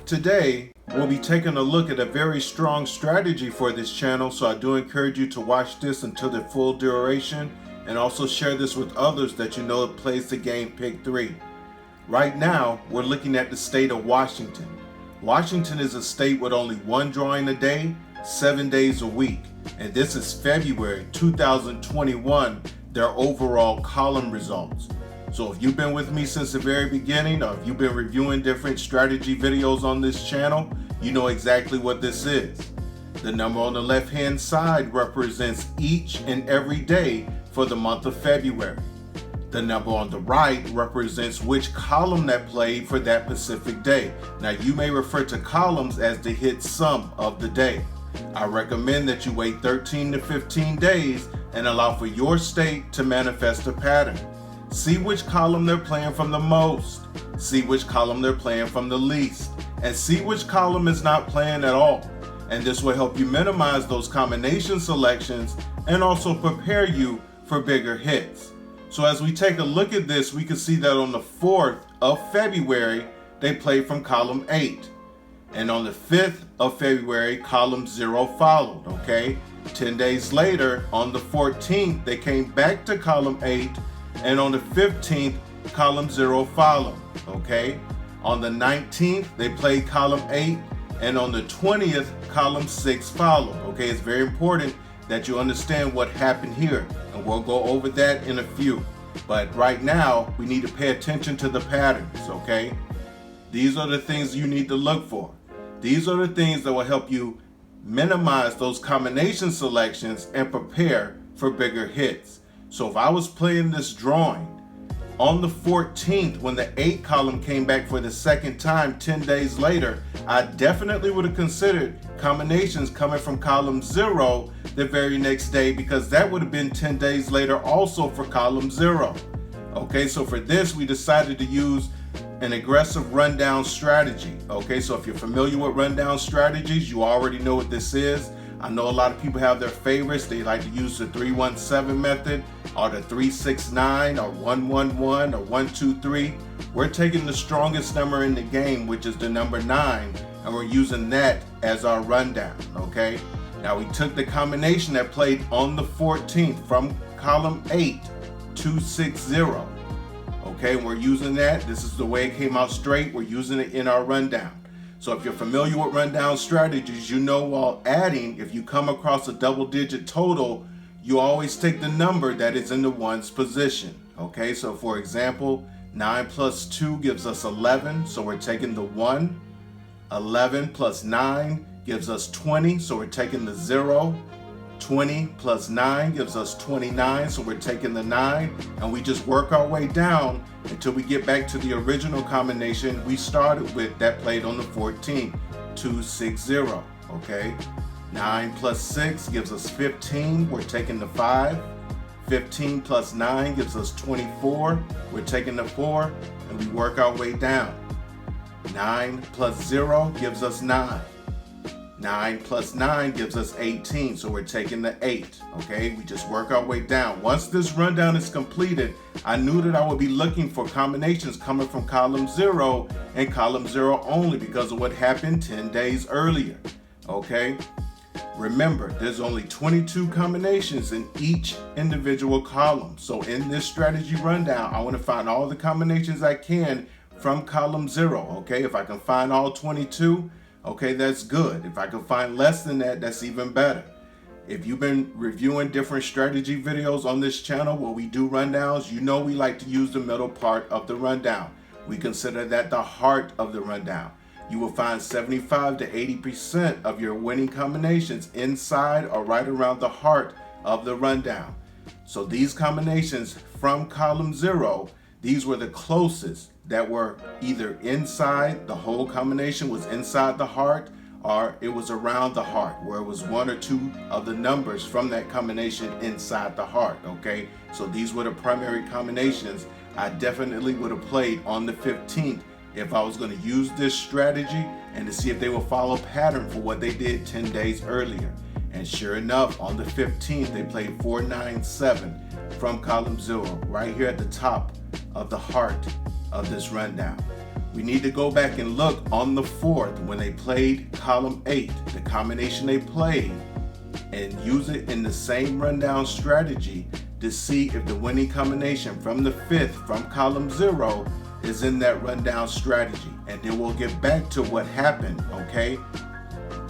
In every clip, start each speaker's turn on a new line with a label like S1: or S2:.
S1: Today, we'll be taking a look at a very strong strategy for this channel, so I do encourage you to watch this until the full duration and also share this with others that you know plays the game Pick 3. Right now, we're looking at the state of Washington. Washington is a state with only one drawing a day, 7 days a week, and this is February 2021, their overall column results. So if you've been with me since the very beginning, or if you've been reviewing different strategy videos on this channel, you know exactly what this is. The number on the left hand side represents each and every day for the month of February. The number on the right represents which column that played for that specific day. Now you may refer to columns as the hit sum of the day. I recommend that you wait 13 to 15 days and allow for your state to manifest a pattern. See which column they're playing from the most, see which column they're playing from the least, and see which column is not playing at all. And this will help you minimize those combination selections and also prepare you for bigger hits. So as we take a look at this, we can see that on the 4th of February, they played from column 8. And on the 5th of February, column 0 followed, okay? 10 days later, on the 14th, they came back to column 8, and on the 15th, column 0 followed, okay? On the 19th, they played column 8, and on the 20th, column 6 followed, okay? It's very important that you understand what happened here, and we'll go over that in a few. But right now, we need to pay attention to the patterns, okay? These are the things you need to look for. These are the things that will help you minimize those combination selections and prepare for bigger hits. So if I was playing this drawing on the 14th, when the 8 column came back for the second time 10 days later, I definitely would have considered combinations coming from column 0 the very next day, because that would have been 10 days later also for column 0. Okay, so for this, we decided to use an aggressive rundown strategy. Okay, so if you're familiar with rundown strategies, you already know what this is. I know a lot of people have their favorites. They like to use the 317 method, or the 369, or 111, or 123. We're taking the strongest number in the game, which is the number 9, and we're using that as our rundown, okay? Now we took the combination that played on the 14th from column 8, 260, okay? And we're using that. This is the way it came out straight. We're using it in our rundown. So if you're familiar with rundown strategies, you know while adding, if you come across a double-digit total, you always take the number that is in the ones position. Okay, so for example, 9 plus 2 gives us 11, so we're taking the 1. 11 plus 9 gives us 20, so we're taking the 0. 20 plus 9 gives us 29, so we're taking the 9, and we just work our way down until we get back to the original combination we started with that played on the 14th, 260, okay? 9 plus 6 gives us 15, we're taking the 5. 15 plus 9 gives us 24, we're taking the 4, and we work our way down. 9 plus 0 gives us 9. 9 plus 9 gives us 18, so we're taking the 8, okay? We just work our way down. Once this rundown is completed, I knew that I would be looking for combinations coming from column 0 and column 0 only because of what happened 10 days earlier, okay? Remember, there's only 22 combinations in each individual column. So in this strategy rundown, I want to find all the combinations I can from column 0, okay? If I can find all 22, okay, that's good. If I can find less than that, that's even better. If you've been reviewing different strategy videos on this channel where we do rundowns, you know we like to use the middle part of the rundown. We consider that the heart of the rundown. You will find 75 to 80% of your winning combinations inside or right around the heart of the rundown. So these combinations from column 0, these were the closest that were either inside, the whole combination was inside the heart, or it was around the heart, where it was one or two of the numbers from that combination inside the heart, okay? So these were the primary combinations I definitely would have played on the 15th if I was going to use this strategy and to see if they will follow pattern for what they did 10 days earlier. And sure enough, on the 15th, they played 497 from column 0, right here at the top of the heart of this rundown. We need to go back and look on the 4th when they played column 8, the combination they played, and use it in the same rundown strategy to see if the winning combination from the 5th from column 0 is in that rundown strategy. And then we'll get back to what happened, okay,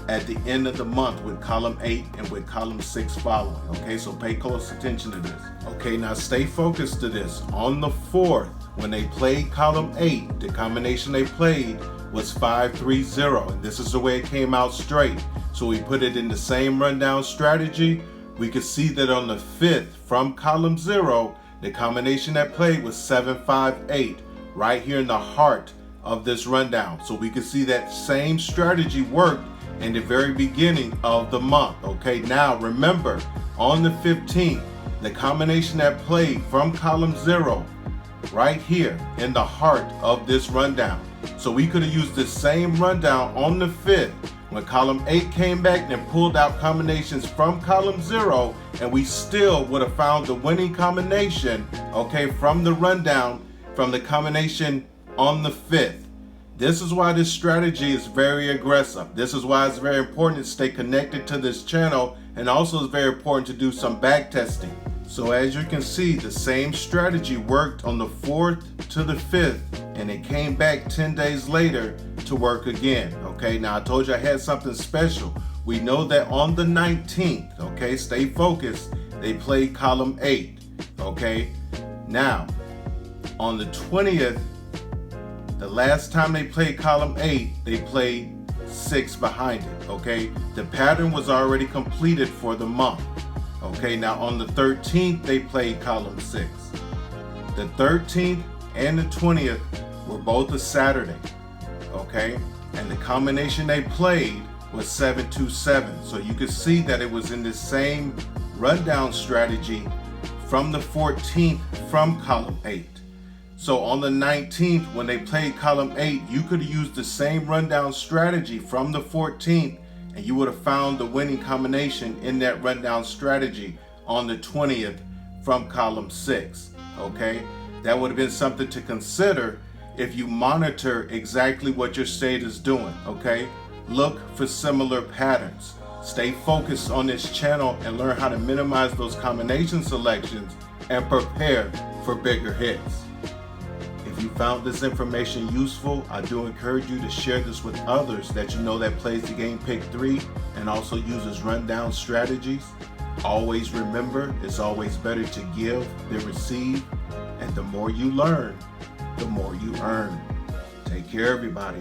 S1: at the end of the month with column 8 and with column 6 following. Okay, so pay close attention to this. Okay, now stay focused to this. On the 4th, when they played column 8, the combination they played was 530, and this is the way it came out straight. So we put it in the same rundown strategy. We could see that on the 5th from column 0, the combination that played was 758, right here in the heart of this rundown. So we could see that same strategy worked in the very beginning of the month. Okay, now remember, on the 15th, the combination that played from column 0, right here in the heart of this rundown. So we could have used the same rundown on the 5th when column 8 came back and pulled out combinations from column 0, and we still would have found the winning combination, okay, from the rundown from the combination on the 5th. This is why this strategy is very aggressive. This is why it's very important to stay connected to this channel, and also it's very important to do some back testing. So as you can see, the same strategy worked on the 4th to the 5th, and it came back 10 days later to work again. Okay, now I told you I had something special. We know that on the 19th, okay, stay focused, they played column 8. Okay, now on the 20th, the last time they played column 8, they played 6 behind it. Okay, the pattern was already completed for the month. Okay, now on the 13th, they played column 6. The 13th and the 20th were both a Saturday. Okay, and the combination they played was 727. So you could see that it was in the same rundown strategy from the 14th from column 8. So on the 19th, when they played column 8, you could have used the same rundown strategy from the 14th, and you would have found the winning combination in that rundown strategy on the 20th from column 6. Okay, that would have been something to consider if you monitor exactly what your state is doing. Okay, look for similar patterns. Stay focused on this channel and learn how to minimize those combination selections and prepare for bigger hits. If you found this information useful, I do encourage you to share this with others that you know that plays the game Pick 3 and also uses rundown strategies. Always remember, it's always better to give than receive, and the more you learn, the more you earn. Take care, everybody.